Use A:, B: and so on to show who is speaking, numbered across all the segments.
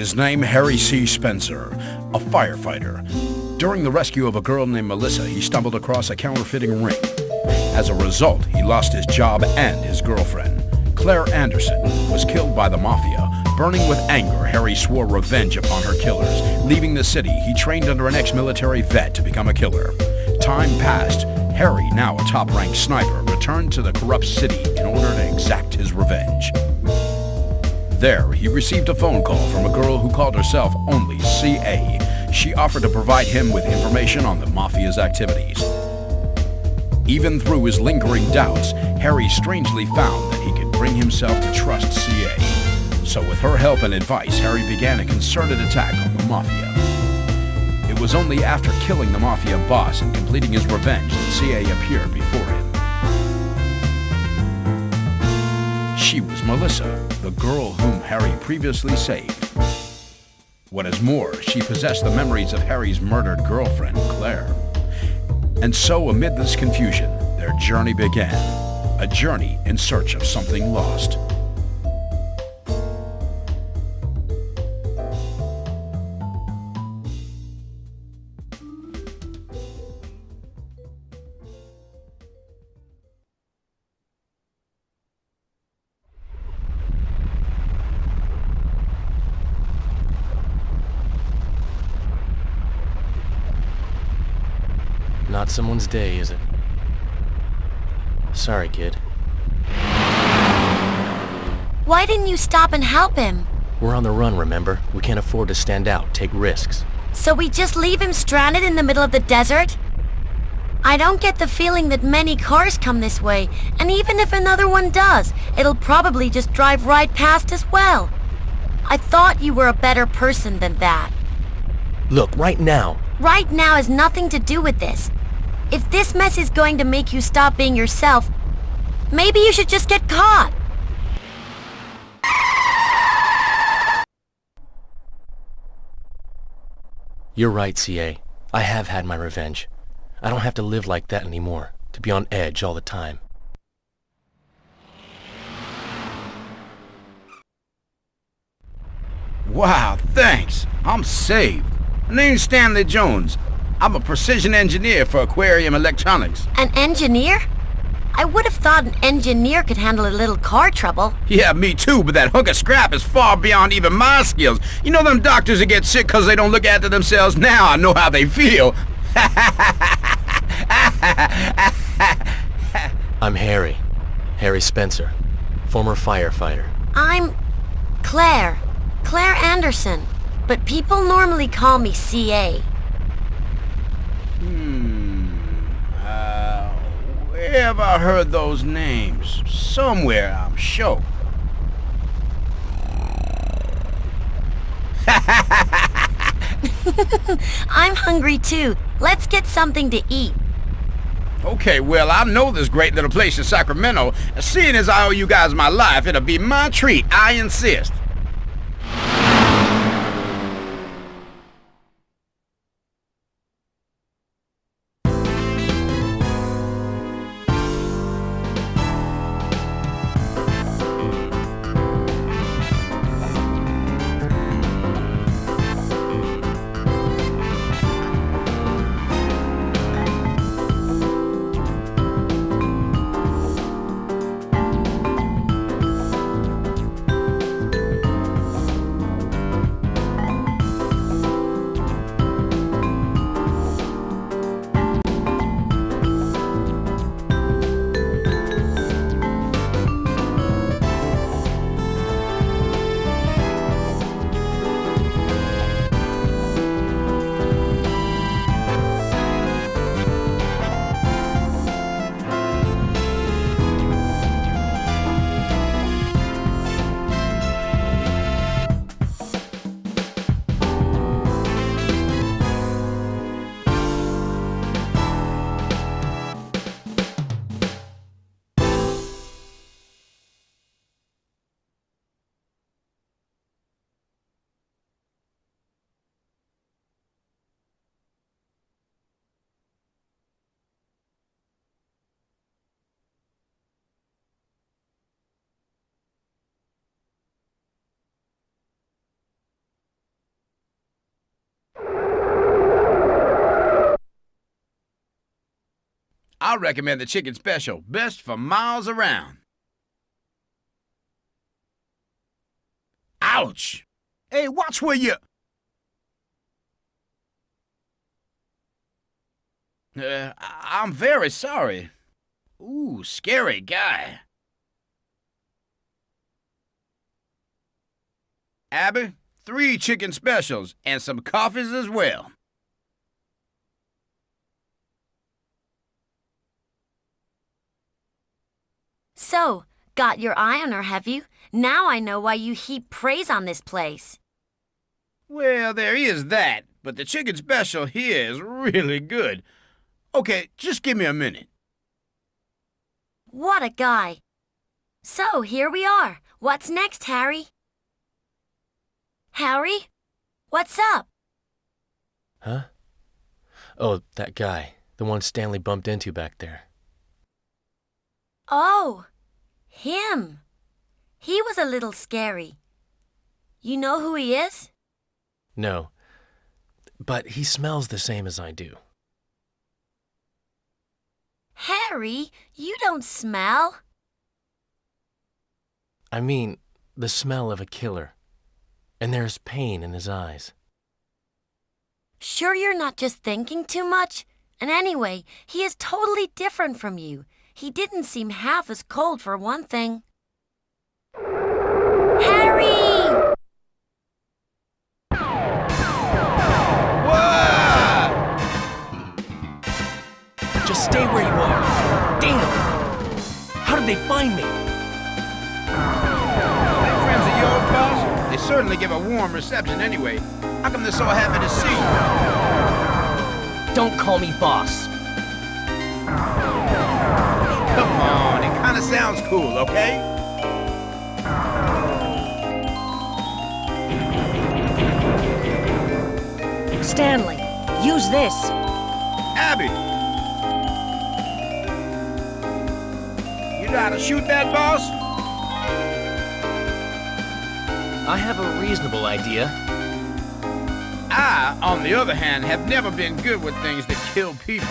A: his name Harry C. Spencer, a firefighter. During the rescue of a girl named Melissa, he stumbled across a counterfeiting ring. As a result, he lost his job and his girlfriend. Claire Anderson was killed by the mafia. Burning with anger, Harry swore revenge upon her killers. Leaving the city, he trained under an ex-military vet to become a killer. Time passed. Harry, now a top-ranked sniper, returned to the corrupt city in order to exact his revenge. There, he received a phone call from a girl who called herself only CA. She offered to provide him with information on the mafia's activities. Even through his lingering doubts, Harry strangely found that he could bring himself to trust CA. So with her help and advice, Harry began a concerted attack on the mafia. It was only after killing the mafia boss and completing his revenge that CA appeared before him. She was Melissa, the girl whom Harry previously saved. What is more, she possessed the memories of Harry's murdered girlfriend, Claire. And so, amid this confusion, their journey began. A journey in search of something lost.
B: Not someone's day, is it? Sorry, kid.
C: Why didn't you stop and help him?
B: We're on the run, remember? We can't afford to stand out, take risks.
C: So we just leave him stranded in the middle of the desert? I don't get the feeling that many cars come this way, and even if another one does, it'll probably just drive right past as well. I thought you were a better person than that.
B: Look, right now...
C: Right now has nothing to do with this. If this mess is going to make you stop being yourself, maybe you should just get caught.
B: You're right, CA. I have had my revenge. I don't have to live like that anymore, to be on edge all the time.
D: Wow, thanks. I'm saved. My name's Stanley Jones. I'm a precision engineer for Aquarium Electronics.
C: An engineer? I would have thought an engineer could handle a little car trouble.
D: Yeah, me too, but that hunk of scrap is far beyond even my skills. You know them doctors that get sick because they don't look after themselves? Now I know how they feel.
B: I'm Harry. Harry Spencer. Former firefighter.
C: I'm Claire. Claire Anderson. But people normally call me CA.
D: Where have I heard those names? Somewhere, I'm sure.
C: I'm hungry too. Let's get something to eat.
D: Okay, well, I know this great little place in Sacramento. Seeing as I owe you guys my life, it'll be my treat, I insist. I recommend the chicken special. Best for miles around. Ouch! Hey, watch where you... I'm very sorry. Ooh, scary guy. Abby, 3 chicken specials and some coffees as well.
C: So, got your eye on her, have you? Now I know why you heap praise on this place.
D: Well, there is that, but the chicken special here is really good. Okay, just give me a minute.
C: What a guy. So, here we are. What's next, Harry? Harry? What's up?
B: Huh? Oh, that guy. The one Stanley bumped into back there.
C: Oh, him. He was a little scary. You know who he is?
B: No. But he smells the same as I do.
C: Harry, you don't smell.
B: I mean, the smell of a killer. And there's pain in his eyes.
C: Sure you're not just thinking too much? And anyway, he is totally different from you. He didn't seem half as cold for one thing. Harry!
D: What?
B: Just stay where you are. Damn! How did they find me?
D: They friends of yours, boss? They certainly give a warm reception anyway. How come they're so happy to see you?
B: Don't call me boss.
D: Come on, it kind of sounds cool, okay?
E: Stanley, use this.
D: Abby! You know how to shoot that, boss?
B: I have a reasonable idea.
D: I, on the other hand, have never been good with things that kill people.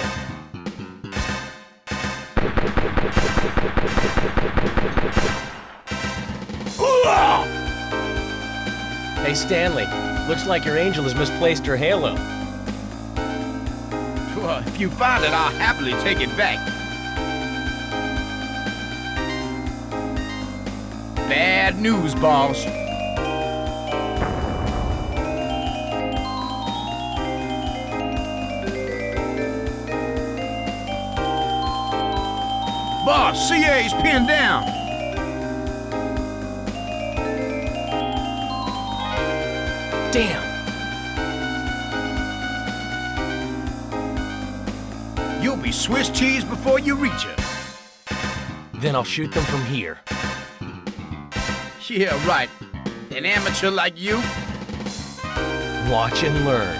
B: Hey, Stanley. Looks like your angel has misplaced her halo.
D: Well, if you find it, I'll happily take it back. Bad news, boss. Boss, CA's pinned down.
B: Damn!
D: You'll be Swiss cheese before you reach her.
B: Then I'll shoot them from here.
D: Yeah, right. An amateur like you?
B: Watch and learn.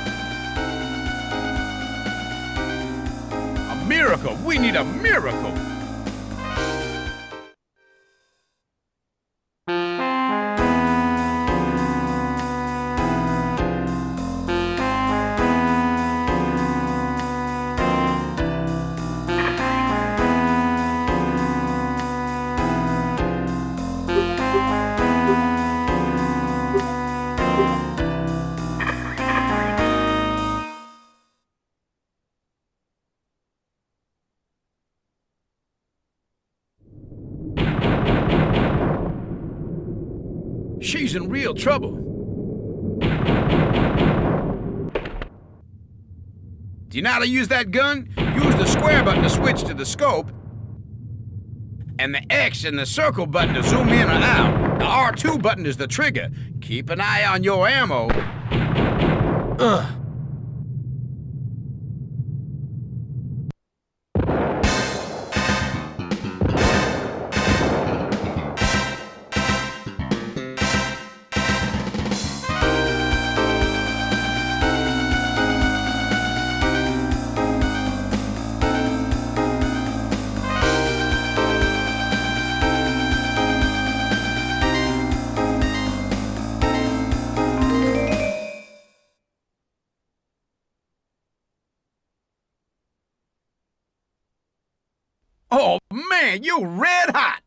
D: A miracle. We need a miracle. She's in real trouble. Do you know how to use that gun? Use the square button to switch to the scope, and the X and the circle button to zoom in or out. The R2 button is the trigger. Keep an eye on your ammo.
B: Ugh!
D: Oh, man, you red hot!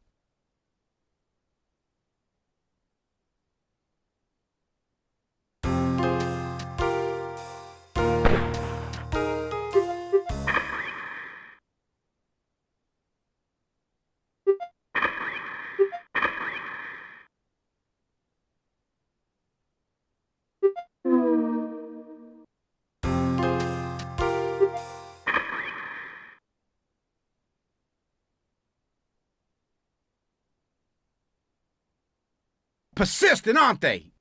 D: Persistent, aren't they?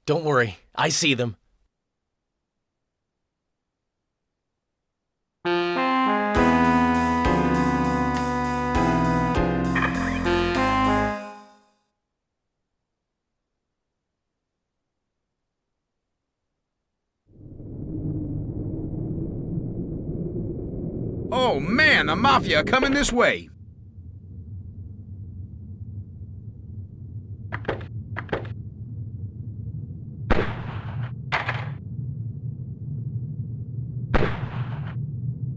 B: Don't worry, I see them.
D: Oh, man, the Mafia are coming this way.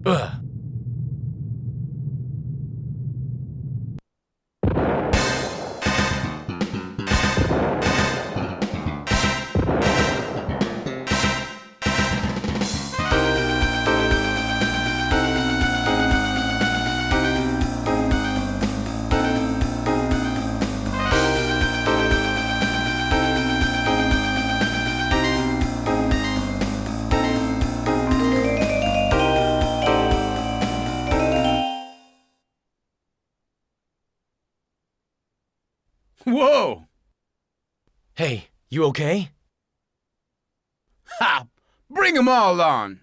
B: Ugh.
D: Whoa!
B: Hey, you okay?
D: Ha! Bring 'em all on!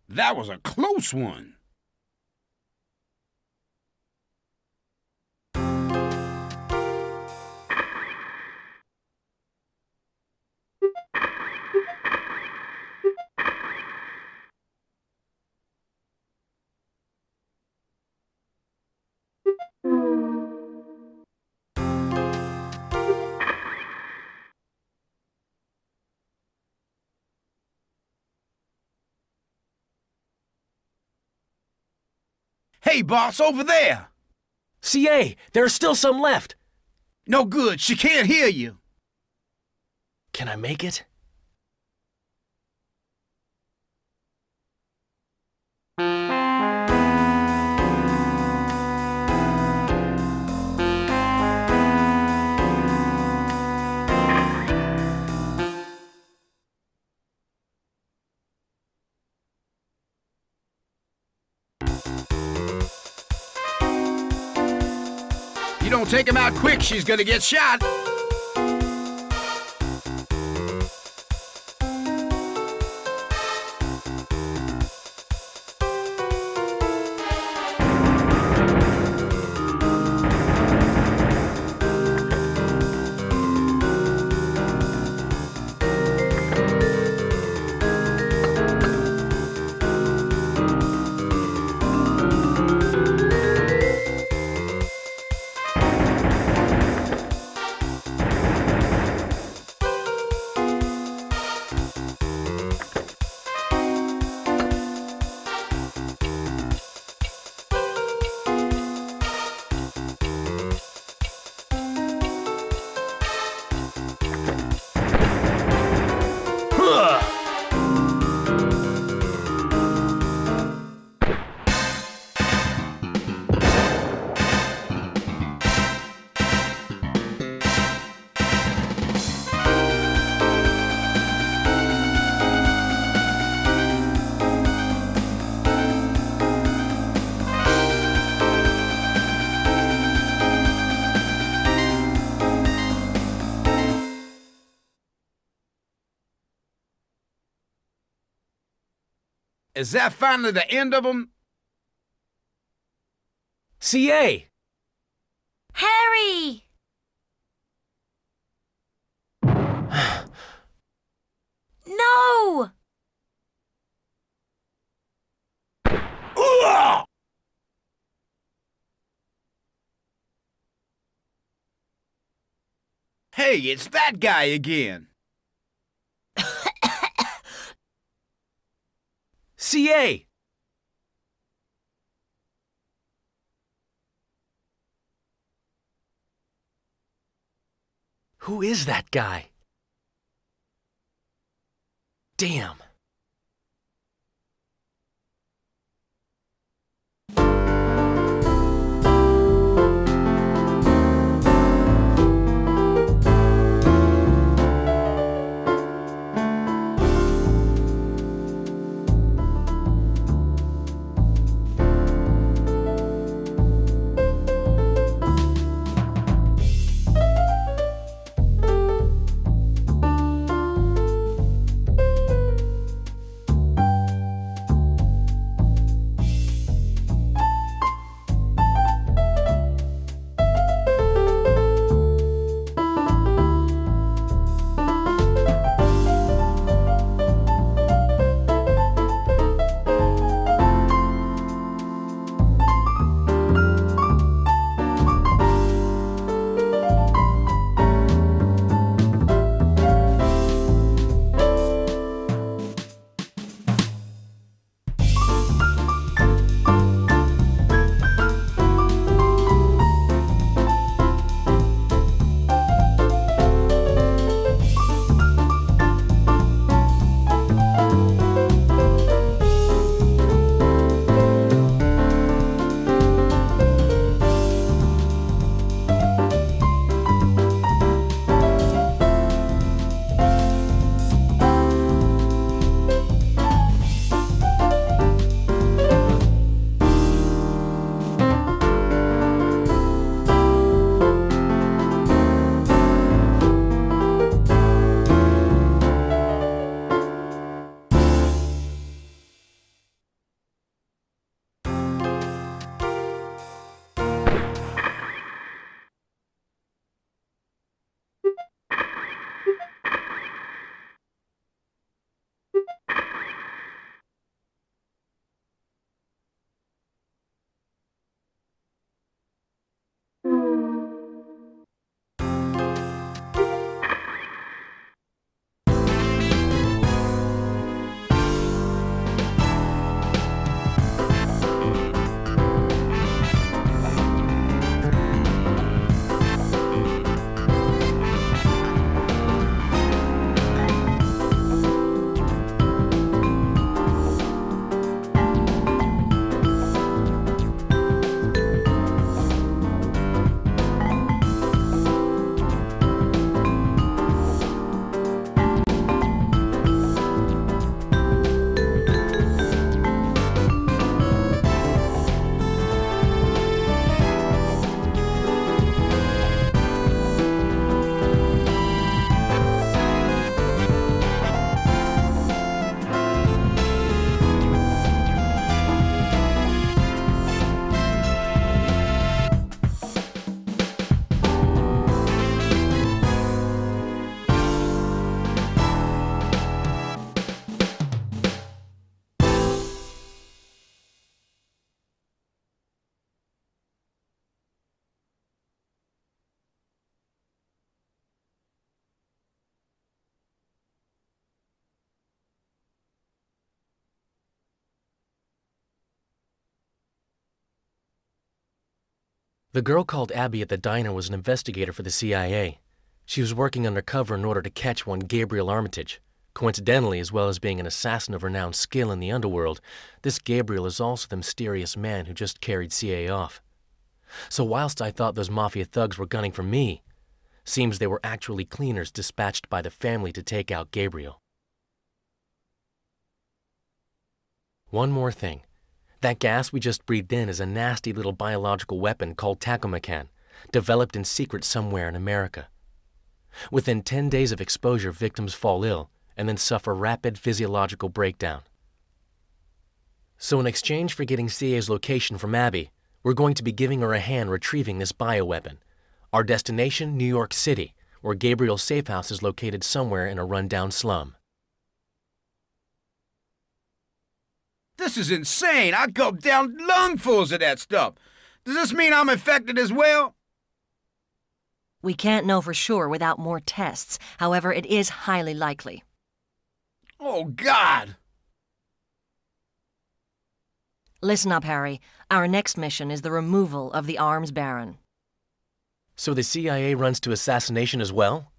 D: That was a close one. Hey, boss, over there!
B: CA, there are still some left.
D: No good, she can't hear you.
B: Can I make it?
D: You don't take him out quick, she's gonna get shot. Is that finally the end of them?
B: CA!
C: Harry! No!
D: Hey, it's that guy again.
B: CA! Who is that guy? Damn. The girl called Abby at the diner was an investigator for the CIA. She was working undercover in order to catch one Gabriel Armitage. Coincidentally, as well as being an assassin of renowned skill in the underworld, this Gabriel is also the mysterious man who just carried CA off. So whilst I thought those mafia thugs were gunning for me, seems they were actually cleaners dispatched by the family to take out Gabriel. One more thing. That gas we just breathed in is a nasty little biological weapon called tachomecan, developed in secret somewhere in America. Within 10 days of exposure, victims fall ill and then suffer rapid physiological breakdown. So in exchange for getting CA's location from Abby, we're going to be giving her a hand retrieving this bioweapon. Our destination, New York City, where Gabriel's safe house is located somewhere in a rundown slum.
D: This is insane. I gulped down lungfuls of that stuff. Does this mean I'm infected as well?
E: We can't know for sure without more tests. However, it is highly likely.
D: Oh, God.
E: Listen up, Harry. Our next mission is the removal of the arms baron.
B: So the CIA runs to assassination as well?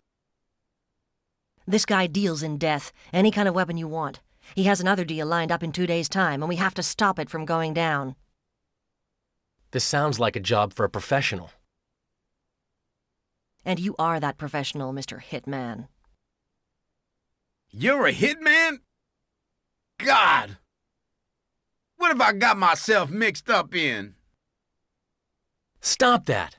E: This guy deals in death, any kind of weapon you want. He has another deal lined up in 2 days' time, and we have to stop it from going down.
B: This sounds like a job for a professional.
E: And you are that professional, Mr. Hitman.
D: You're a hitman? God! What have I got myself mixed up in?
B: Stop that!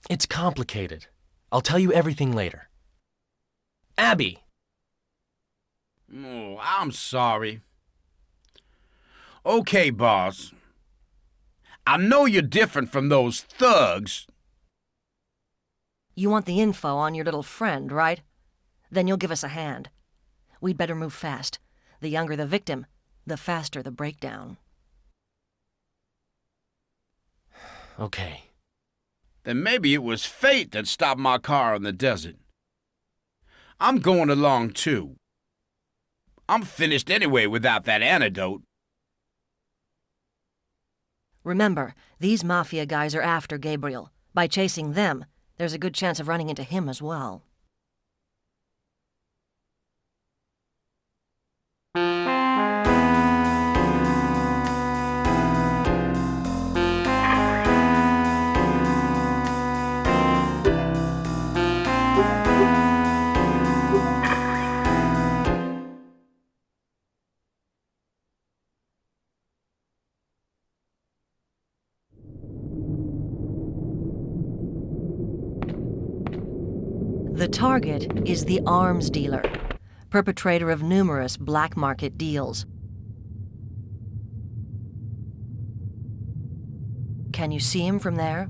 B: It's complicated. I'll tell you everything later. Abby!
D: Oh, I'm sorry. Okay, boss. I know you're different from those thugs.
E: You want the info on your little friend, right? Then you'll give us a hand. We'd better move fast. The younger the victim, the faster the breakdown.
B: Okay.
D: Then maybe it was fate that stopped my car in the desert. I'm going along too. I'm finished anyway without that antidote.
E: Remember, these mafia guys are after Gabriel. By chasing them, there's a good chance of running into him as well. The target is the arms dealer, perpetrator of numerous black market deals. Can you see him from there?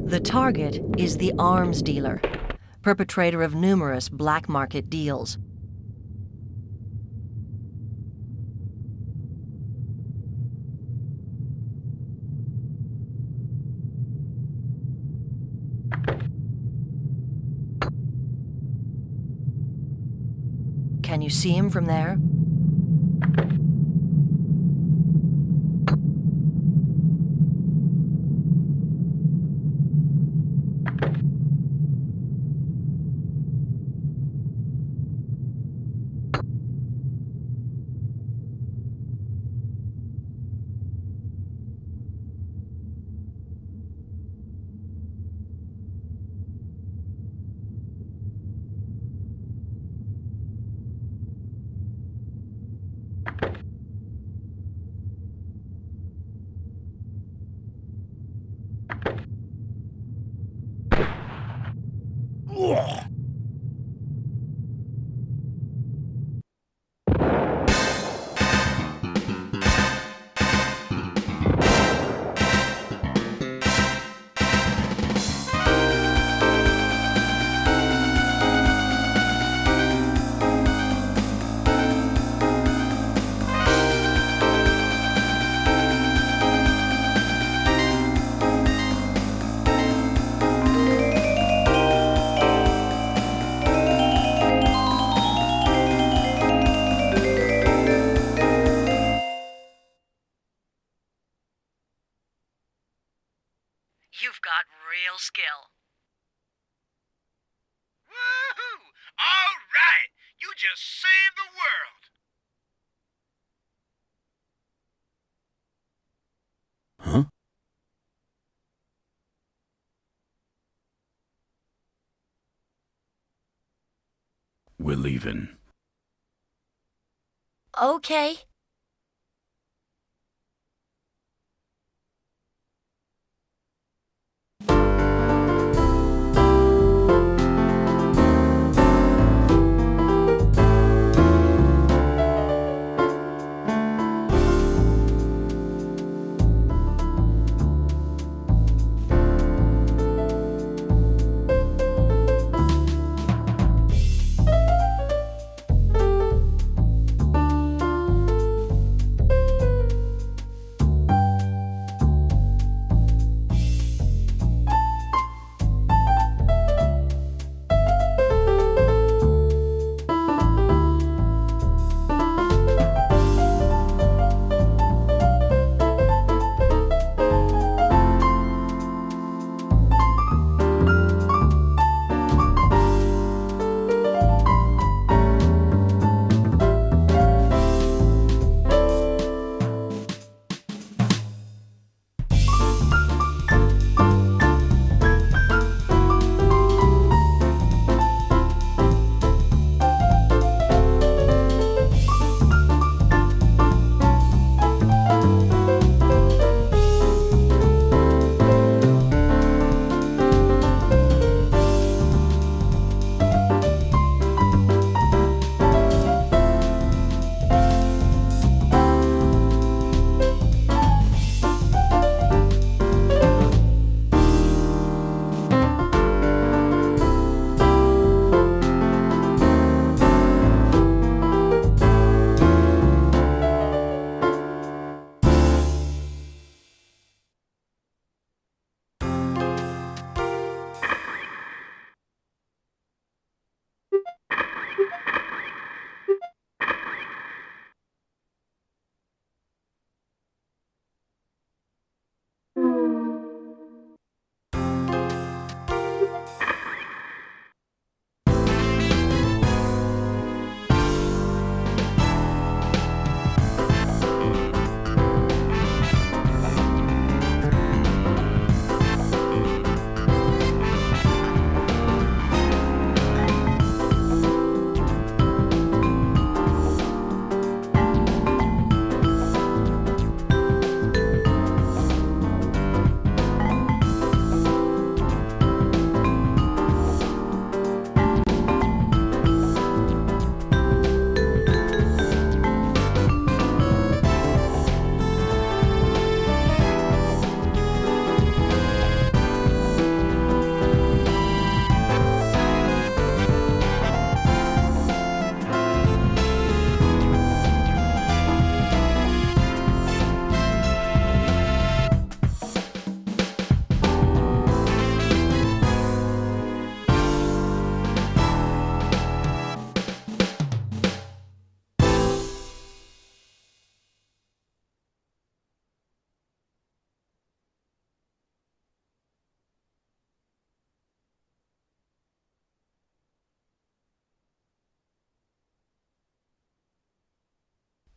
E: The target is the arms dealer, perpetrator of numerous black market deals. Can you see him from there? skill.
D: Woohoo! All right! You just saved the world! Huh? We're leaving.
C: Okay.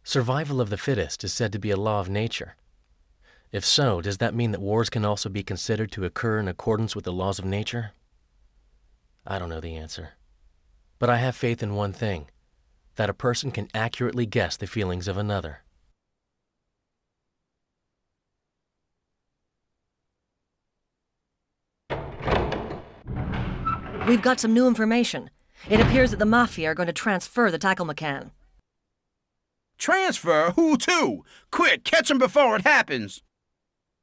B: Survival of the fittest is said to be a law of nature. If so, does that mean that wars can also be considered to occur in accordance with the laws of nature? I don't know the answer. But I have faith in one thing, that a person can accurately guess the feelings of another.
E: We've got some new information. It appears that the Mafia are going to transfer the tackle-McCann.
D: Transfer? Who to? Quick, catch him before it happens!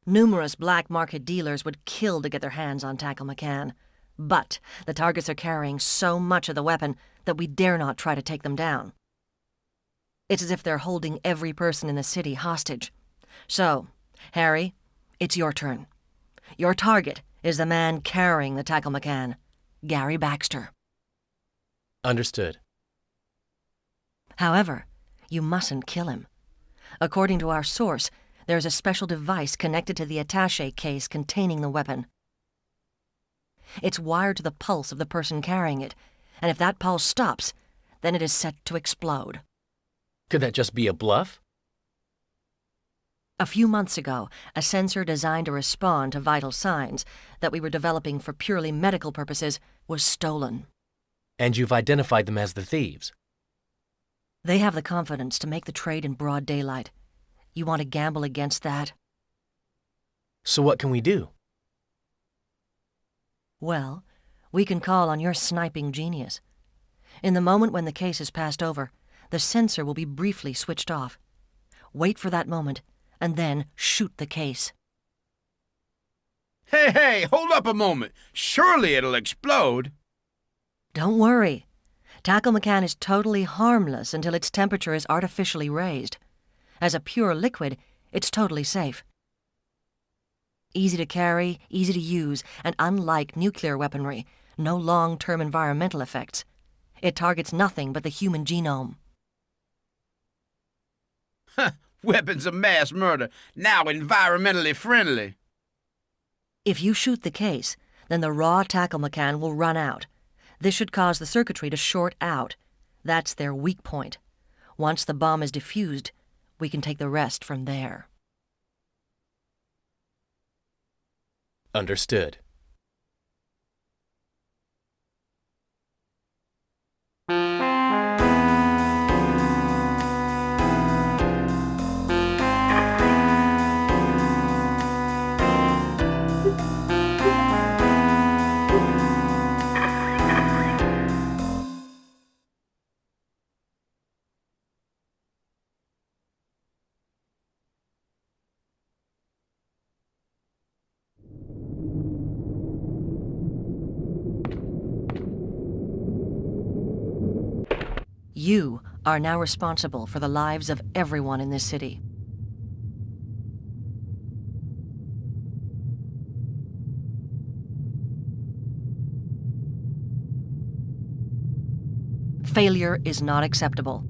E: Numerous black market dealers would kill to get their hands on tackle-McCann. But the targets are carrying so much of the weapon that we dare not try to take them down. It's as if they're holding every person in the city hostage. So, Harry, it's your turn. Your target is the man carrying the tackle-McCann, Gary Baxter.
B: Understood.
E: However, you mustn't kill him. According to our source, there's a special device connected to the attaché case containing the weapon. It's wired to the pulse of the person carrying it, and if that pulse stops, then it is set to explode.
B: Could that just be a bluff?
E: A few months ago, a sensor designed to respond to vital signs that we were developing for purely medical purposes was stolen.
B: And you've identified them as the thieves.
E: They have the confidence to make the trade in broad daylight. You want to gamble against that?
B: So what can we do?
E: Well, we can call on your sniping genius. In the moment when the case is passed over, the sensor will be briefly switched off. Wait for that moment, and then shoot the case.
D: Hey, hold up a moment. Surely it'll explode.
E: Don't worry. Tackle McCann is totally harmless until its temperature is artificially raised. As a pure liquid, it's totally safe. Easy to carry, easy to use, and unlike nuclear weaponry, no long-term environmental effects. It targets nothing but the human genome.
D: Weapons of mass murder, now environmentally friendly.
E: If you shoot the case, then the raw Tackle McCann will run out. This should cause the circuitry to short out. That's their weak point. Once the bomb is defused, we can take the rest from there.
B: Understood.
E: You are now responsible for the lives of everyone in this city. Failure is not acceptable.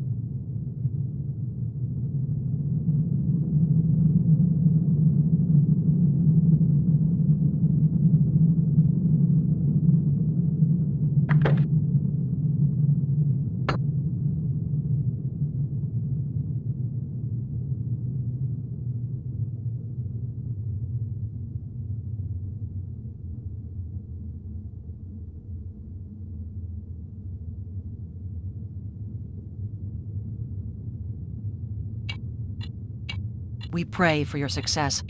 E: We pray for your success.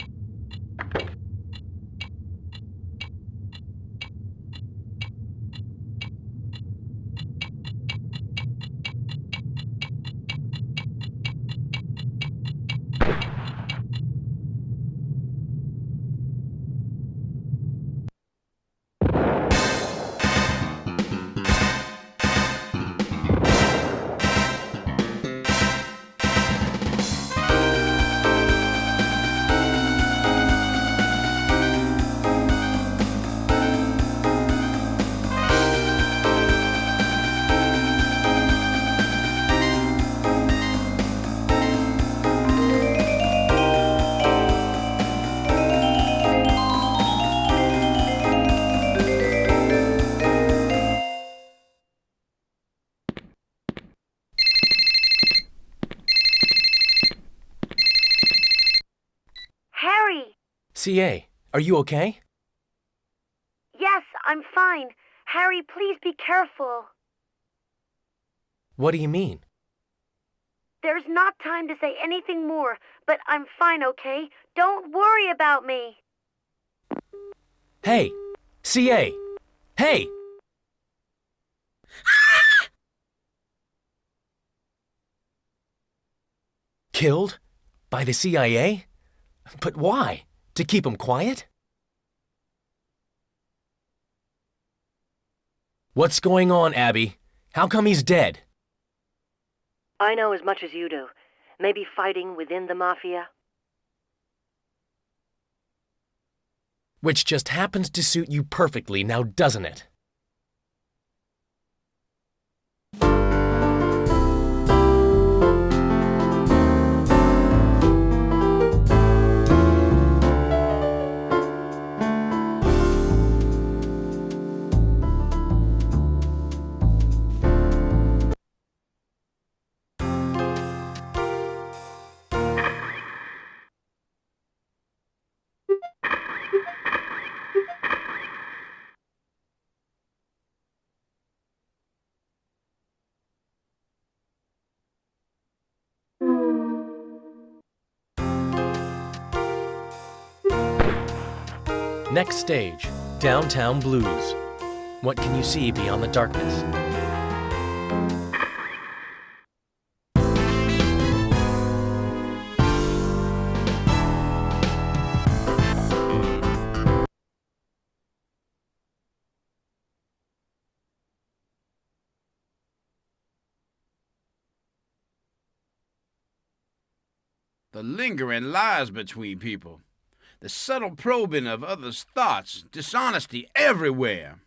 C: Harry!
B: CA, are you okay?
C: Yes, I'm fine. Harry, please be careful.
B: What do you mean?
C: There's not time to say anything more, but I'm fine, okay? Don't worry about me.
B: Hey! CA! Hey! Killed? By the CIA? But why? To keep him quiet? What's going on, Abby? How come he's dead?
E: I know as much as you do. Maybe fighting within the Mafia?
B: Which just happens to suit you perfectly now, doesn't it? Next stage, Downtown Blues. What can you see beyond the darkness?
D: The lingering lies between people, the subtle probing of others' thoughts, dishonesty everywhere.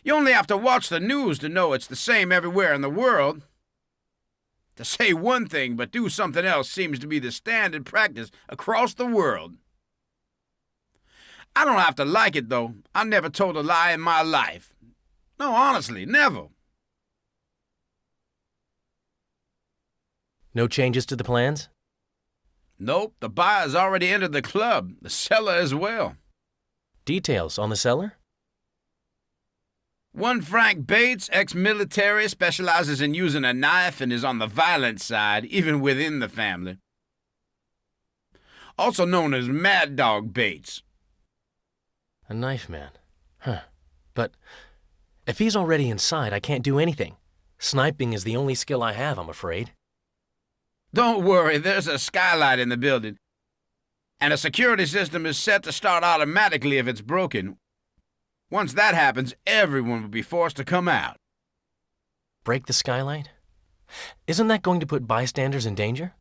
D: You only have to watch the news to know it's the same everywhere in the world. To say one thing but do something else seems to be the standard practice across the world. I don't have to like it, though. I never told a lie in my life. No, honestly, never.
B: No changes to the plans?
D: Nope, the buyer's already entered the club, the seller as well.
B: Details on the seller?
D: One Frank Bates, ex-military, specializes in using a knife and is on the violent side, even within the family. Also known as Mad Dog Bates.
B: A knife man. Huh. But if he's already inside, I can't do anything. Sniping is the only skill I have, I'm afraid.
D: Don't worry, there's a skylight in the building. And a security system is set to start automatically if it's broken. Once that happens, everyone will be forced to come out.
B: Break the skylight? Isn't that going to put bystanders in danger?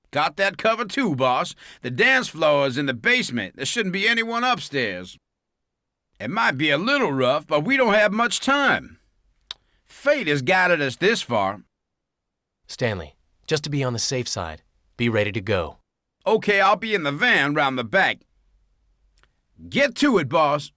D: Got that covered too, boss. The dance floor is in the basement. There shouldn't be anyone upstairs. It might be a little rough, but we don't have much time. Fate has guided us this far.
B: Stanley, just to be on the safe side, be ready to go.
D: Okay, I'll be in the van round the back. Get to it, boss.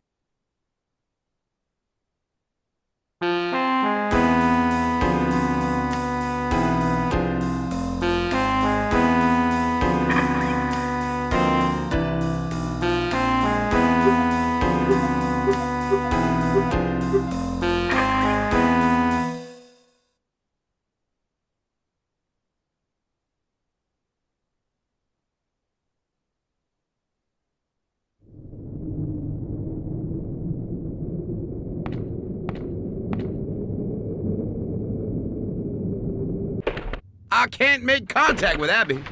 D: I can't make contact with Abby.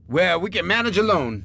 D: Well, we can manage alone.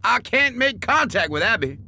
D: I can't make contact with Abby.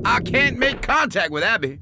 D: I can't make contact with Abby.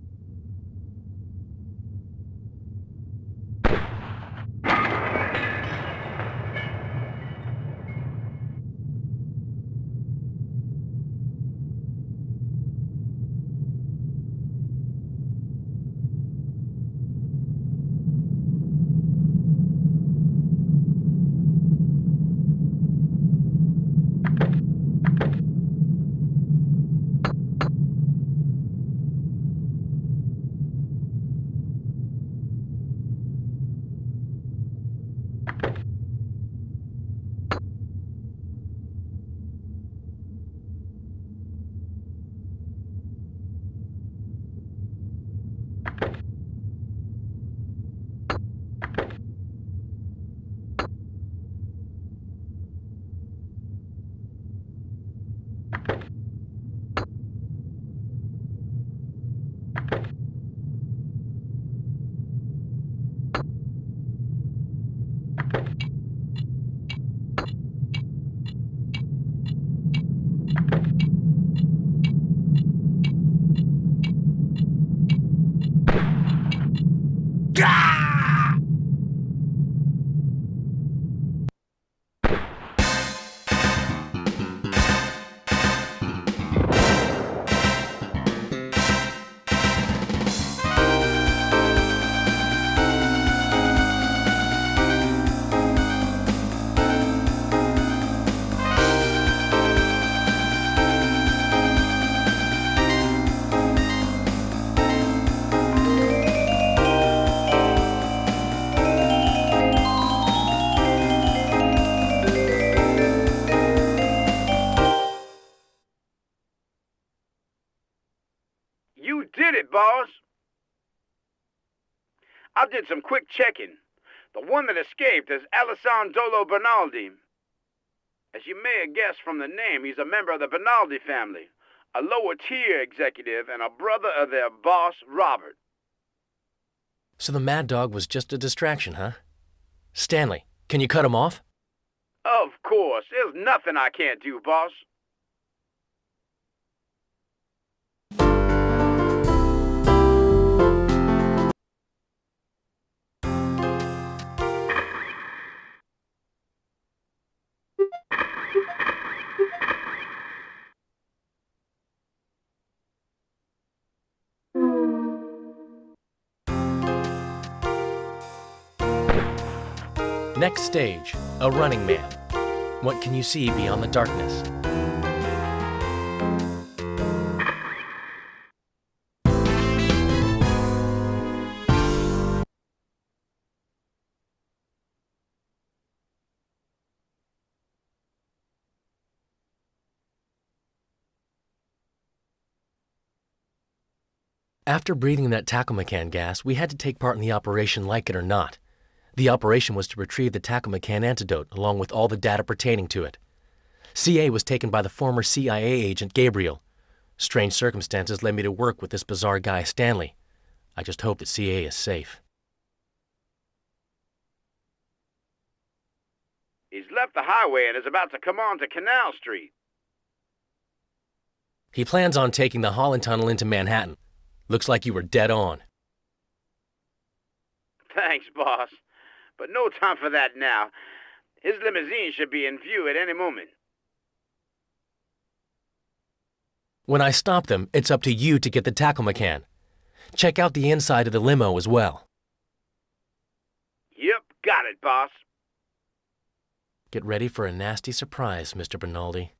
D: You did it, boss. I did some quick checking. The one that escaped is Alessandro Bernaldi. As you may have guessed from the name, he's a member of the Bernaldi family, a lower tier executive and a brother of their boss, Robert.
B: So the Mad Dog was just a distraction, huh? Stanley, can you cut him off?
D: Of course. There's nothing I can't do, boss.
B: Next stage, a running man. What can you see beyond the darkness? After breathing that tachomecan gas, we had to take part in the operation like it or not. The operation was to retrieve the tachomecan antidote along with all the data pertaining to it. CA was taken by the former CIA agent Gabriel. Strange circumstances led me to work with this bizarre guy, Stanley. I just hope that CA is safe.
D: He's left the highway and is about to come on to Canal Street.
B: He plans on taking the Holland Tunnel into Manhattan. Looks like you were dead on.
D: Thanks, boss. But no time for that now. His limousine should be in view at any moment.
B: When I stop them, it's up to you to get the tackle McCann. Check out the inside of the limo as well.
D: Yep, got it, boss.
B: Get ready for a nasty surprise, Mr. Bernaldi.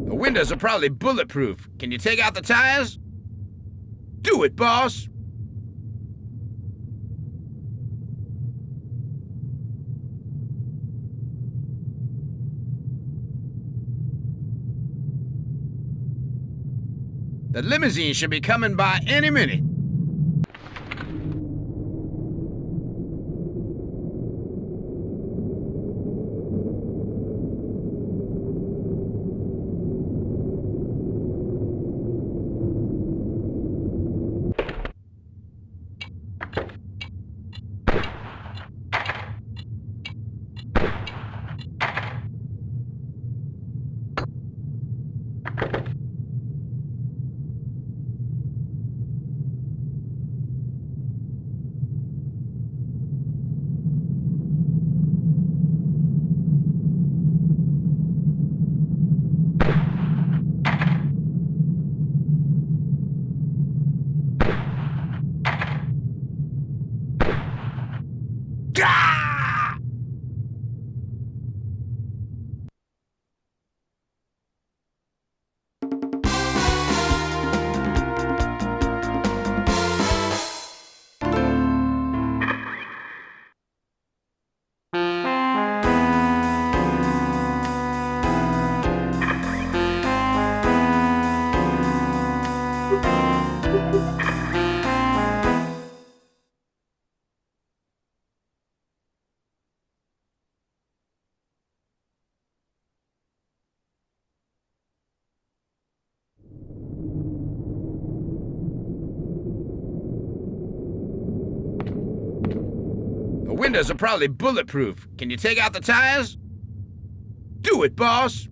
D: The windows are probably bulletproof. Can you take out the tires? Do it, boss! The limousine should be coming by any minute. The windows are probably bulletproof. Can you take out the tires? Do it, boss!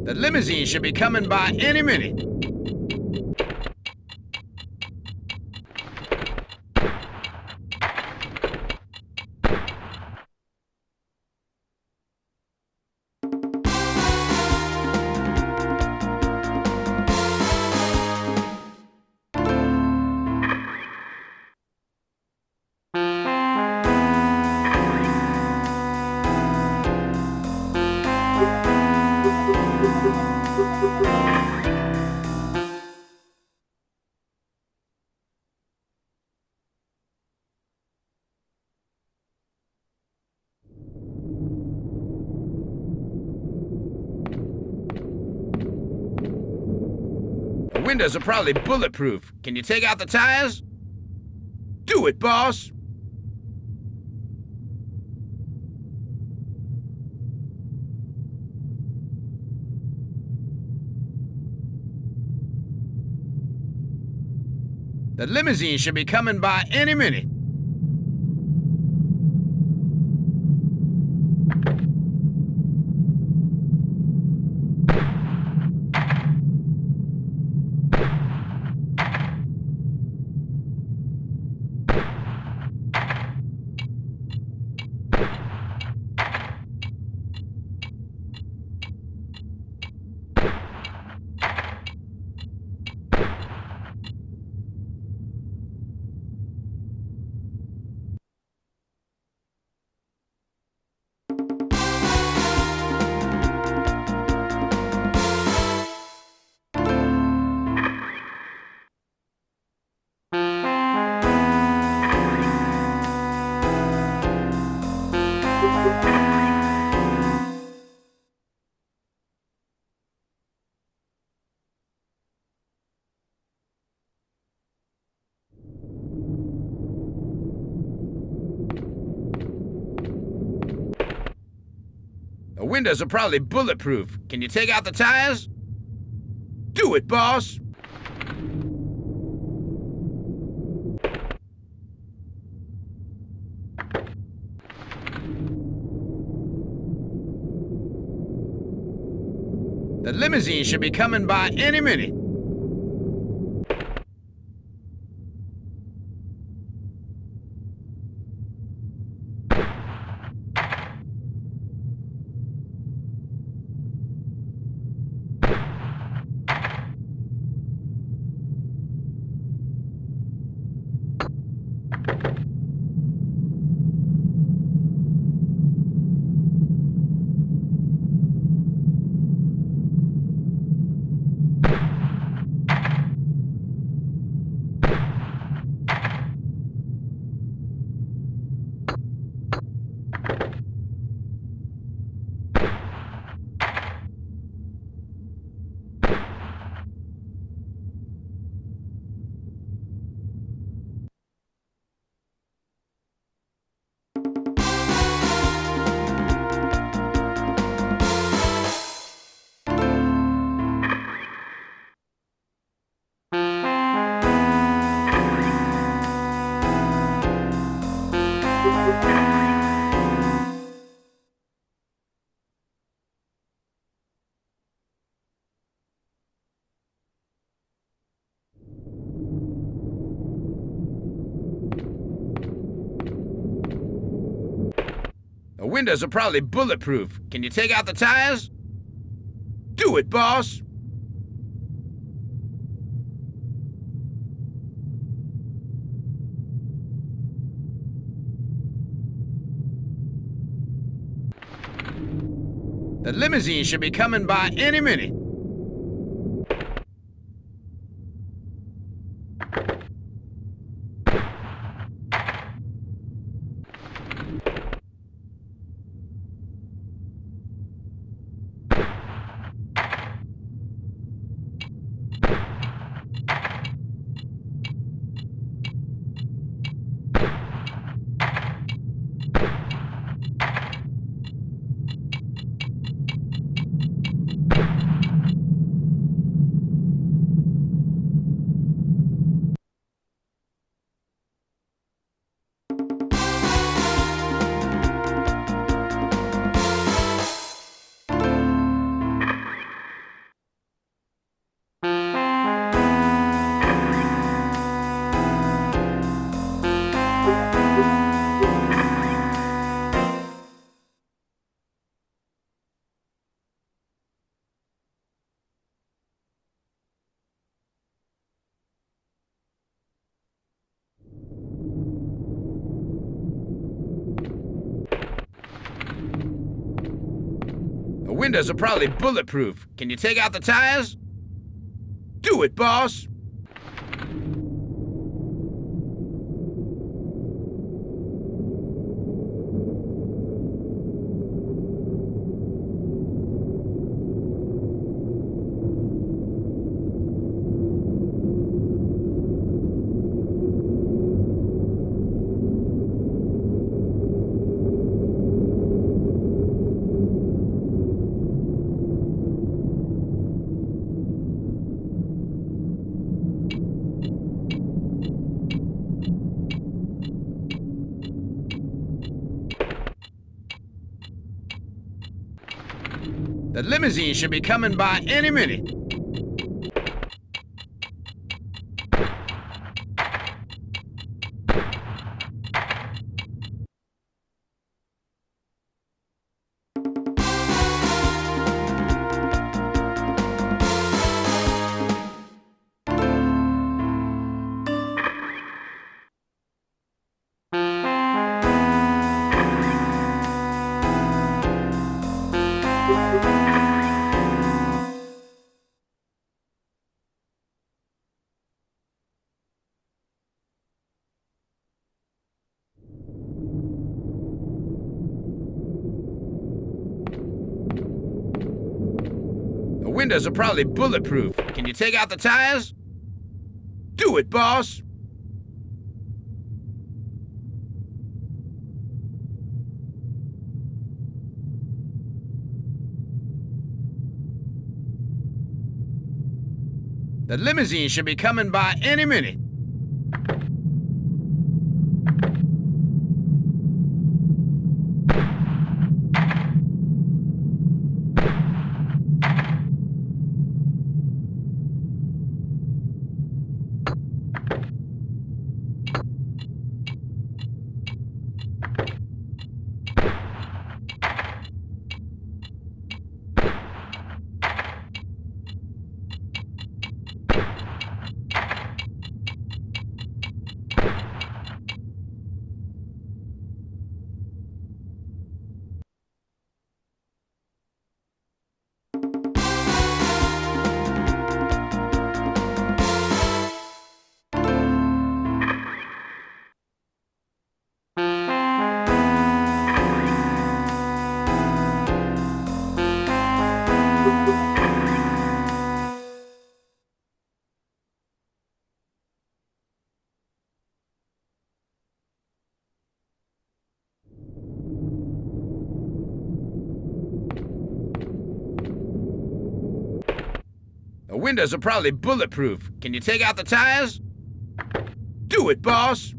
D: The limousine should be coming by any minute. The windows are probably bulletproof. Can you take out the tires? Do it, boss! The limousine should be coming by any minute. The windows are probably bulletproof. Can you take out the tires? Do it, boss! The limousine should be coming by any minute. The windows are probably bulletproof. Can you take out the tires? Do it, boss! The limousine should be coming by any minute. The windows are probably bulletproof. Can you take out the tires? Do it, boss! The limousine should be coming by any minute. The windows are probably bulletproof. Can you take out the tires? Do it, boss! The limousine should be coming by any minute. The windows are probably bulletproof. Can you take out the tires? Do it, boss!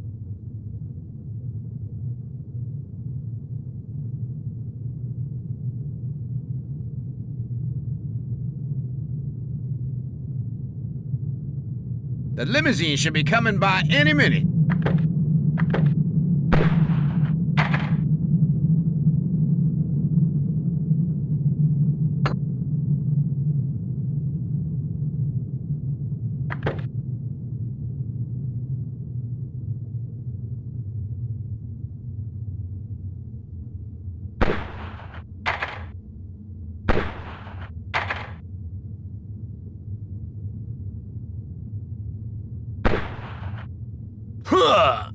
D: The limousine should be coming by any minute. Huh!